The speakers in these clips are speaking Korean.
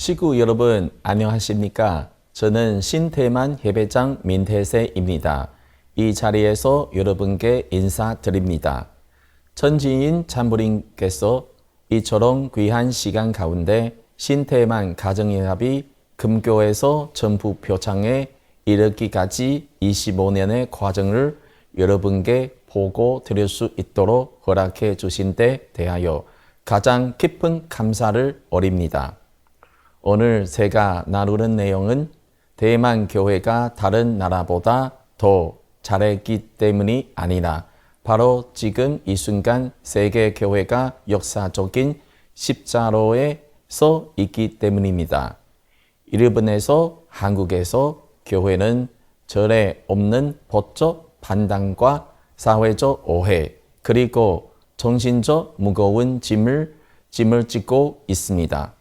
시구 여러분 안녕하십니까? 저는 신태만 예배장 민태세입니다. 이 자리에서 여러분께 인사드립니다. 천지인 참부님께서 이처럼 귀한 시간 가운데 신태만 가정연합이 금교에서 전부 표창에 이르기까지 25년의 과정을 여러분께 보고 드릴 수 있도록 허락해 주신 데 대하여 가장 깊은 감사를 올립니다. 오늘 제가 나누는 내용은 대만 교회가 다른 나라보다 더 잘했기 때문이 아니라 바로 지금 이 순간 세계 교회가 역사적인 십자로에 서 있기 때문입니다. 일본에서 한국에서 교회는 절에 없는 법적 판단과 사회적 오해 그리고 정신적 무거운 짐을 짓고 있습니다.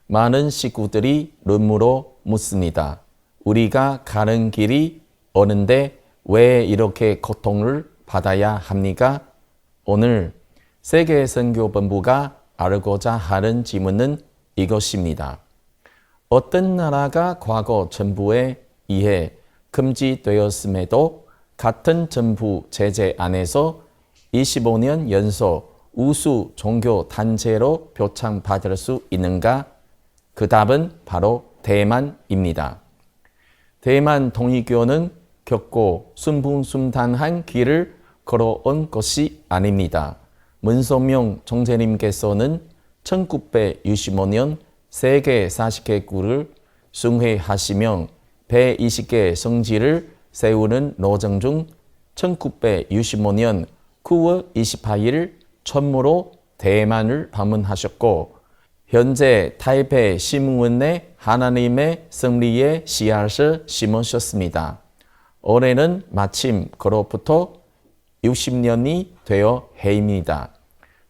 많은 식구들이 눈물로 묻습니다. 우리가 가는 길이 어는데 왜 이렇게 고통을 받아야 합니까? 오늘 세계선교본부가 알고자 하는 질문은 이것입니다. 어떤 나라가 과거 정부에 의해 금지되었음에도 같은 정부 제재 안에서 25년 연속 우수 종교 단체로 표창받을 수 있는가? 그 답은 바로 대만입니다. 대만 통일교는 결코 순풍순탄한 길을 걸어온 것이 아닙니다. 문선명 총재님께서는 1965년 세계 40개국을 숭회하시며 120개 성지를 세우는 노정 중 1965년 9월 28일 처음으로 대만을 방문하셨고 현재 타이페이 신문에 하나님의 승리의 씨앗을 심으셨습니다. 올해는 마침 그로부터 60년이 되어 해입니다.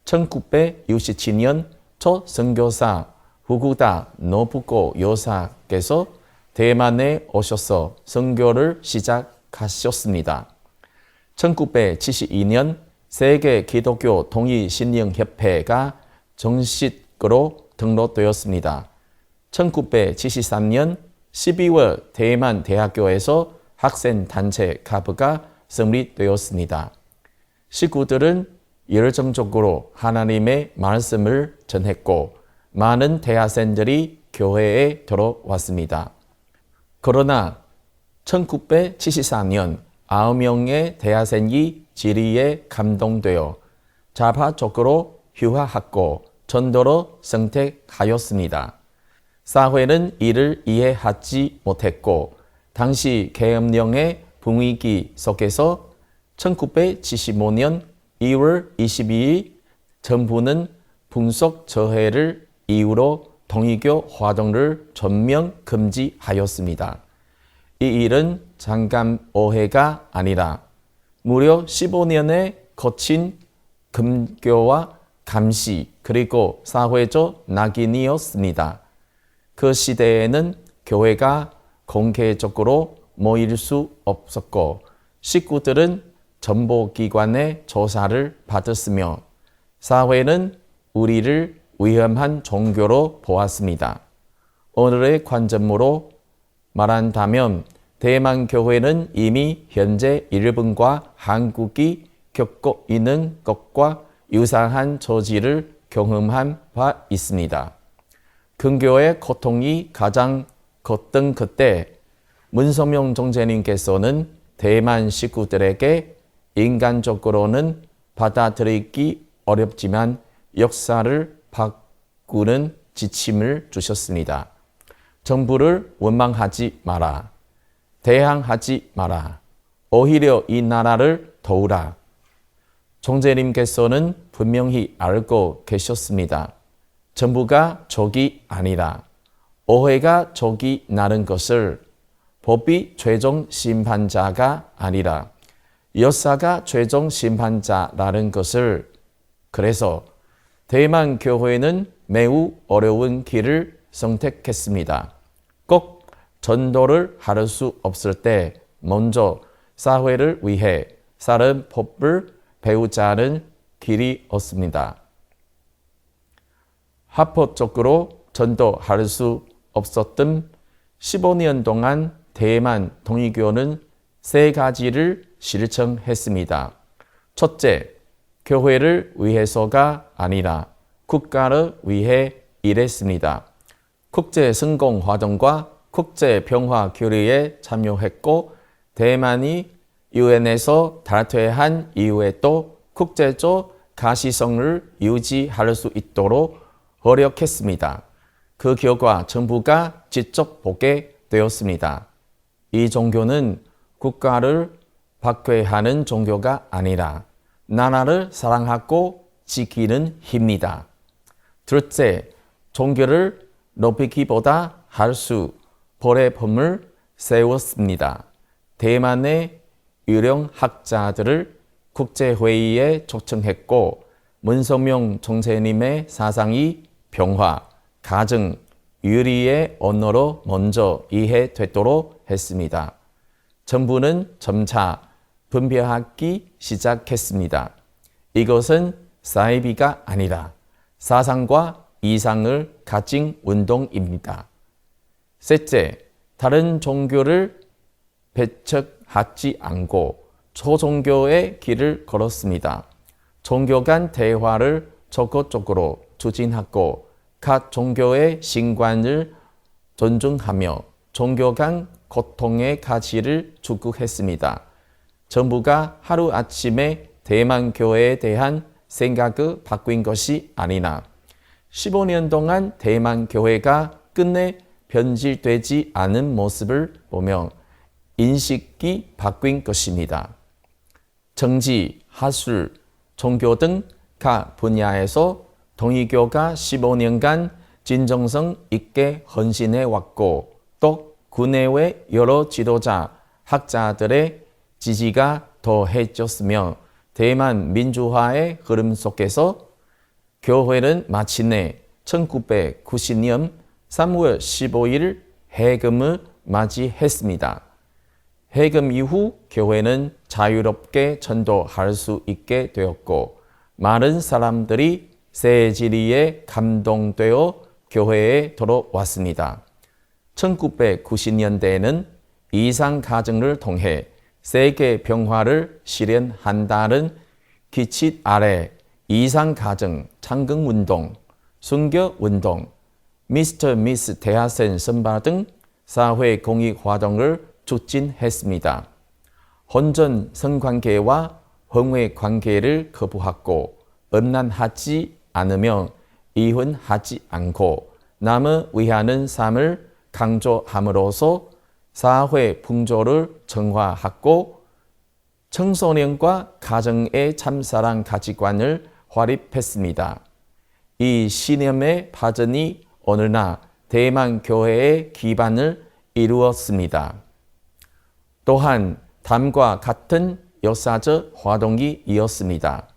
1967년 첫 선교사 후쿠다 노부코 요사께서 대만에 오셔서 선교를 시작하셨습니다. 1972년 세계 기독교 통일신령협회가 정식으로 등록되었습니다. 1973년 12월 대만 대학교에서 학생단체 가부가 성립되었습니다. 식구들은 열정적으로 하나님의 말씀을 전했고 많은 대학생들이 교회에 들어왔습니다. 그러나 1974년 9명의 대학생이 진리에 감동되어 자발적으로 휴학하고 전도로 선택하였습니다. 사회는 이를 이해하지 못했고 당시 계엄령의 분위기 속에서 1975년 2월 22일 정부는 분석 저해를 이유로 통일교 활동을 전면 금지하였습니다. 이 일은 잠깐 오해가 아니라 무려 15년의 거친 금교와 감시 그리고 사회적 낙인이었습니다. 그 시대에는 교회가 공개적으로 모일 수 없었고 식구들은 정보기관의 조사를 받았으며 사회는 우리를 위험한 종교로 보았습니다. 오늘의 관점으로 말한다면 대만 교회는 이미 현재 일본과 한국이 겪고 있는 것과 유사한 처지를 경험한 바 있습니다. 근교의 고통이 가장 컸던 그때 문선명 총재님께서는 대만 식구들에게 인간적으로는 받아들이기 어렵지만 역사를 바꾸는 지침을 주셨습니다. 정부를 원망하지 마라. 대항하지 마라. 오히려 이 나라를 도우라. 총재님께서는 분명히 알고 계셨습니다. 정부가 적이 아니라 오해가 적이 나는 것을 법이 최종 심판자가 아니라 역사가 최종 심판자라는 것을 그래서 대만 교회는 매우 어려운 길을 선택했습니다. 꼭 전도를 할 수 없을 때 먼저 사회를 위해 사는 법을 배우자는 길이었습니다. 합법적으로 전도할 수 없었던 15년 동안 대만 통일교는 세 가지를 실천했습니다. 첫째, 교회를 위해서가 아니라 국가를 위해 일했습니다. 국제 성공 활동과 국제 평화 교류에 참여했고 대만이 유엔에서 탈퇴한 이후에도 국제적 가시성을 유지할 수 있도록 노력했습니다. 그 결과 정부가 직접 보게 되었습니다. 이 종교는 국가를 박해하는 종교가 아니라 나라를 사랑하고 지키는 힘이다. 둘째, 종교를 높이기보다 할 수 보례품을 세웠습니다. 대만의 유령 학자들을 국제회의에 초청했고 문성명 총재님의 사상이 평화, 가정, 유리의 언어로 먼저 이해되도록 했습니다. 정부는 점차 분별하기 시작했습니다. 이것은 사이비가 아니라 사상과 이상을 가진 운동입니다. 셋째, 다른 종교를 배척하지 않고 초종교의 길을 걸었습니다. 종교 간 대화를 적극적으로 추진하고 각 종교의 신관을 존중하며 종교 간 고통의 가치를 추구했습니다. 정부가 하루아침에 대만교회에 대한 생각을 바뀐 것이 아니라 15년 동안 대만교회가 끝내 변질되지 않은 모습을 보며 인식이 바뀐 것입니다. 정치, 학술, 종교 등 각 분야에서 통일교가 15년간 진정성 있게 헌신해 왔고 또 국내외 여러 지도자, 학자들의 지지가 더해졌으며 대만 민주화의 흐름 속에서 교회는 마침내 1990년 3월 15일 해금을 맞이했습니다. 해금 이후 교회는 자유롭게 전도할 수 있게 되었고 많은 사람들이 새 진리에 감동되어 교회에 들어왔습니다. 1990년대에는 이상 가정을 통해 세계 평화를 실현한다는 기치 아래 이상 가정 창건운동, 순교운동, 미스터 미스 대학생 선발 등 사회 공익 활동을 추진했습니다. 혼전 성관계와 혼외 관계를 거부하고 음란하지 않으며 이혼하지 않고 남을 위하는 삶을 강조함으로써 사회 풍조를 정화하고 청소년과 가정의 참사랑 가치관을 확립했습니다. 이 신념의 발전이 오늘날 대만 교회의 기반을 이루었습니다. 또한 다음과 같은 역사적 활동이 이었습니다.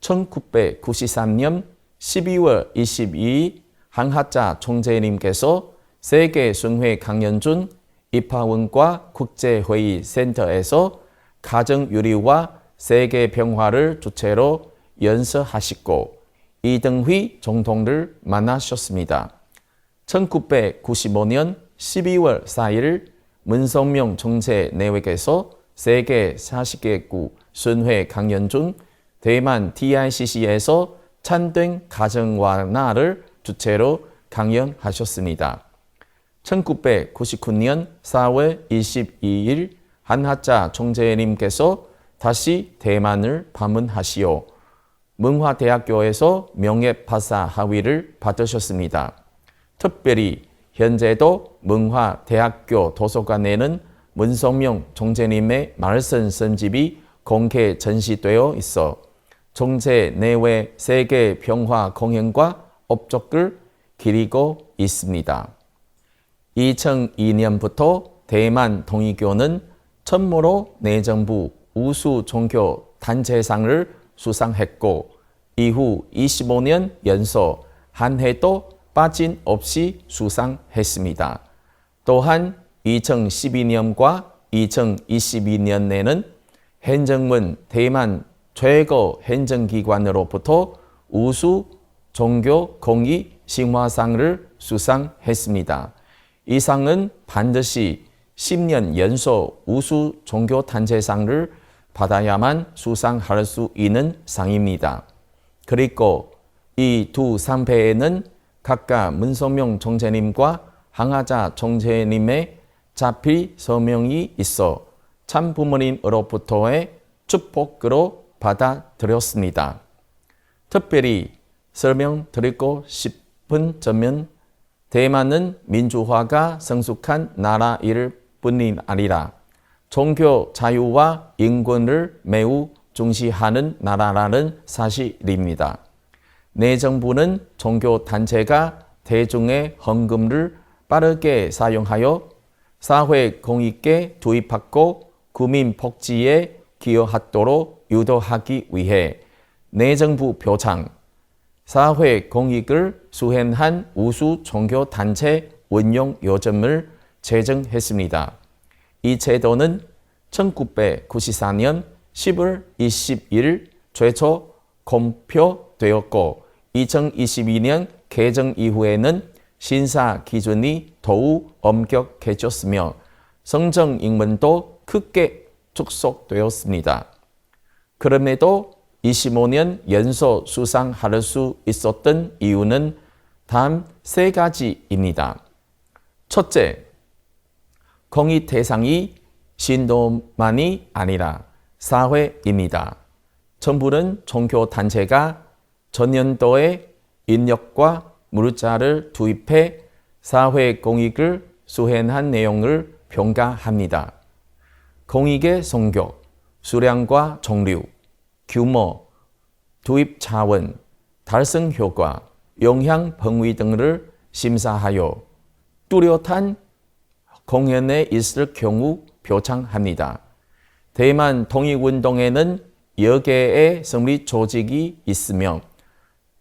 1993년 12월 22일 한학자 총재님께서 세계순회 강연중 입학원과 국제회의 센터에서 가정유리와 세계평화를 주체로 연설하시고 이등휘总统을 만나셨습니다. 1995년 12월 4일 문성명 총재 내외께서 세계 40개국 순회 강연 중 대만 DICC에서 찬된 가정 완화를 주체로 강연하셨습니다. 1999년 4월 22일 한학자 총재님께서 다시 대만을 방문하시어 문화대학교에서 명예박사 학위를 받으셨습니다. 특별히 현재도 문화대학교 도서관에는 문성명 총재님의 말씀 선집이 공개 전시되어 있어 총재 내외 세계 평화 공연과 업적을 기리고 있습니다. 2002년부터 대만 통일교는 처음으로 내정부 우수 종교 단체상을 수상했고 이후 25년 연속 한 해도 빠짐없이 수상했습니다. 또한 2012년과 2022년에는 행정문 대만 최고 행정기관으로부터 우수 종교 공익 신화상을 수상했습니다. 이상은 반드시 10년 연속 우수 종교단체상을 받아야만 수상할 수 있는 상입니다. 그리고 이 두 상패에는 각각 문성명 총재님과 항하자 총재님의 자필 서명이 있어 참부모님으로부터의 축복으로 받아들였습니다. 특별히 설명드리고 싶은 점은 대만은 민주화가 성숙한 나라일 뿐인 아니라 종교 자유와 인권을 매우 중시하는 나라라는 사실입니다. 내정부는 종교단체가 대중의 헌금을 빠르게 사용하여 사회 공익에 투입하고 국민 복지에 기여하도록 유도하기 위해 내정부 표창, 사회 공익을 수행한 우수 종교단체 운영 요점을 제정했습니다. 이 제도는 1994년 10월 20일 최초 공표되었고 2022년 개정 이후에는 심사 기준이 더욱 엄격해졌으며 성적 인원도 크게 축소되었습니다. 그럼에도 25년 연속 수상할 수 있었던 이유는 다음 세 가지입니다. 첫째, 공익 대상이 신도만이 아니라 사회입니다. 정부는 종교단체가 전년도에 인력과 물자를 투입해 사회 공익을 수행한 내용을 평가합니다. 공익의 성격, 수량과 종류, 규모, 투입 자원, 달성 효과, 영향 범위 등을 심사하여 뚜렷한 공연에 있을 경우 표창합니다. 대만 통일운동에는 여개의 성립 조직이 있으며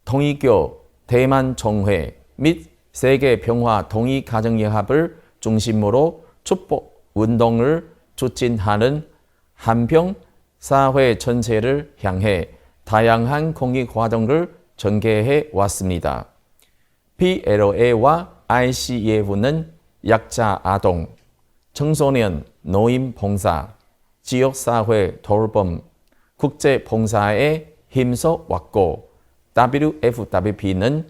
통일교 대만총회 및 세계평화통일가정연합을 중심으로 축복운동을 추진하는 한편 사회 전체를 향해 다양한 공익 활동을 전개해 왔습니다. PLA와 ICF는 약자 아동, 청소년 노인 봉사, 지역사회 돌봄, 국제봉사에 힘써 왔고 WFWP는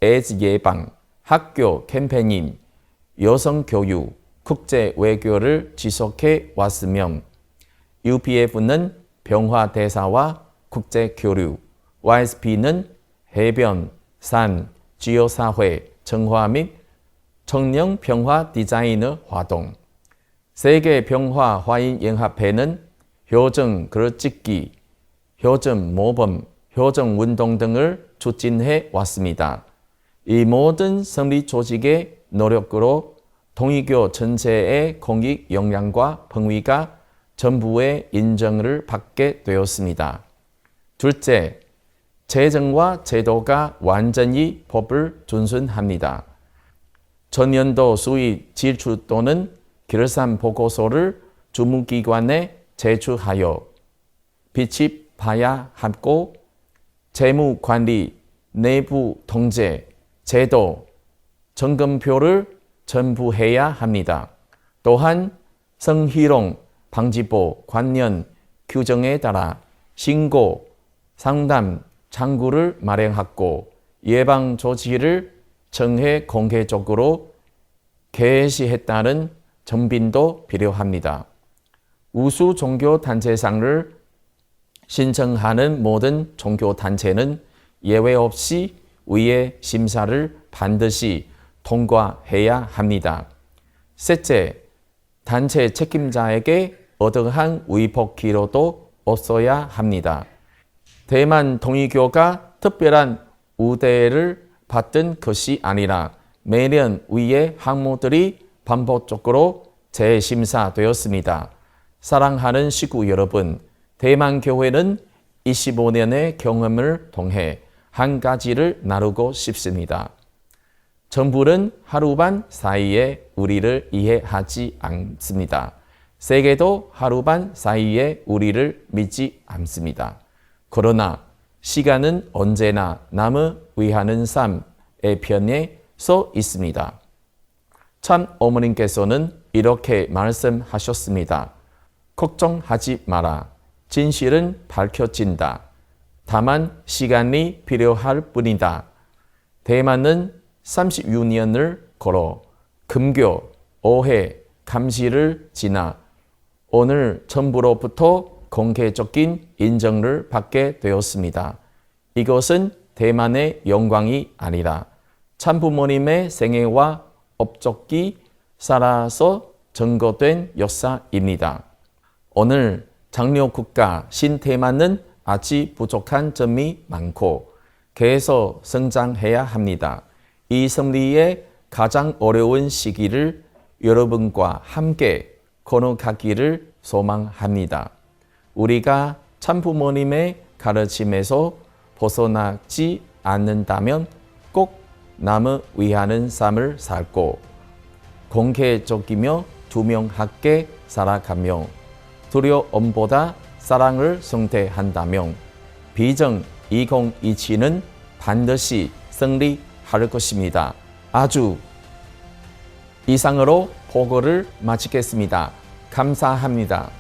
에이즈 예방, 학교 캠페인, 여성교육, 국제외교를 지속해 왔으며 UPF는 평화대사와 국제교류, YSP는 해변, 산, 지역사회, 정화 및 청년평화 디자이너 활동, 세계평화화인연합회는 효정 글찍기, 효정 모범, 효정 운동 등을 추진해 왔습니다. 이 모든 성리 조직의 노력으로 통일교 전체의 공익 역량과 범위가 정부의 인정을 받게 되었습니다. 둘째, 재정과 제도가 완전히 법을 준수합니다. 전년도 수입 지출 또는 결산 보고서를 주무기관에 제출하여 비집봐야 하고 재무관리, 내부 통제, 제도, 점검표를 첨부해야 합니다. 또한 성희롱 방지법 관련 규정에 따라 신고, 상담, 창구를 마련하고 예방 조치를 정해 공개적으로 게시했다는 정빈도 필요합니다. 우수 종교단체상을 신청하는 모든 종교단체는 예외 없이 위의 심사를 반드시 통과해야 합니다. 셋째, 단체 책임자에게 어떠한 위법 기록도 없어야 합니다. 대만 통일교가 특별한 우대를 받은 것이 아니라 매년 위의 항목들이 반복적으로 재심사되었습니다. 사랑하는 식구 여러분, 대만교회는 25년의 경험을 통해 한 가지를 나누고 싶습니다. 정부는 하루반 사이에 우리를 이해하지 않습니다. 세계도 하루반 사이에 우리를 믿지 않습니다. 그러나 시간은 언제나 남을 위하는 삶의 편에 서 있습니다. 참 어머님께서는 이렇게 말씀하셨습니다. 걱정하지 마라. 진실은 밝혀진다. 다만 시간이 필요할 뿐이다. 대만은 36년을 걸어 금교, 오해, 감시를 지나 오늘 정부로부터 공개적인 인정을 받게 되었습니다. 이것은 대만의 영광이 아니라 참부모님의 생애와 업적이 살아서 증거된 역사입니다. 오늘 장려국가 신대만은 아직 부족한 점이 많고 계속 성장해야 합니다. 이 승리의 가장 어려운 시기를 여러분과 함께 건너가기를 소망합니다. 우리가 참부모님의 가르침에서 벗어나지 않는다면 꼭 남을 위하는 삶을 살고 공개적이며 투명하게 살아가며 두려움보다 사랑을 선택한다면 비전 2027는 반드시 승리할 것입니다. 아주 이상으로 보고를 마치겠습니다. 감사합니다.